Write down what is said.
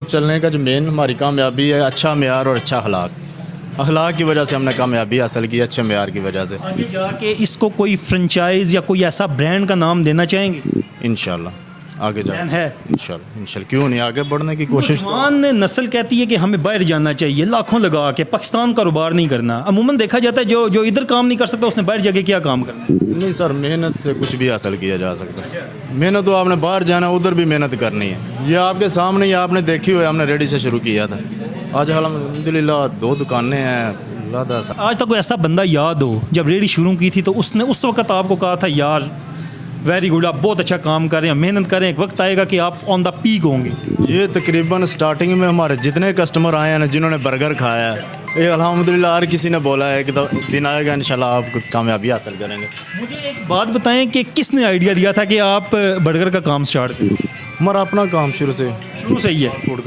चलने का जो मेन हमारी कामयाबी है अच्छा मेयार और अच्छा अखलाक की वजह से हमने कामयाबी हासिल की, अच्छे मेयार की वजह से। आगे जाके इसको कोई फ्रेंचाइज या कोई ऐसा ब्रांड का नाम देना चाहेंगे? इंशाल्लाह आगे जा प्लान है? इंशाल्लाह क्यों नहीं, आगे बढ़ने की कोशिश तो। नौजवान नस्ल कहती है कि हमें बाहर जाना चाहिए, लाखों लगा के पाकिस्तान कारोबार नहीं करना। अमूमन देखा जाता है जो इधर काम नहीं कर सकता उसने बाहर जाके क्या काम करना। नहीं सर, मेहनत से कुछ भी हासिल किया जा सकता है। मेहनत तो आपने बाहर जाना, उधर भी मेहनत करनी है। ये आपके सामने ही आपने देखी हुई, हमने रेडी से शुरू किया था। आज अल्हम्दुलिल्लाह 2 दुकानें हैं। आज तक कोई ऐसा बंदा याद हो जब रेडी शुरू की थी तो उसने उस वक्त आपको कहा था यार वेरी गुड, आप बहुत अच्छा काम कर रहे हैं, मेहनत कर रहे हैं, एक वक्त आएगा कि आप ऑन द पीक होंगे? ये तकरीबन स्टार्टिंग में हमारे जितने कस्टमर आए हैं ना, जिन्होंने बर्गर खाया है, ये अल्हम्दुलिल्लाह हर किसी ने बोला है कि दिन आएगा इंशाल्लाह आप कामयाबी हासिल करेंगे। मुझे एक बात बताएं कि किसने आइडिया दिया था कि आप बर्गर का काम स्टार्ट करें? हमारा अपना काम शुरू से ही है। फूड का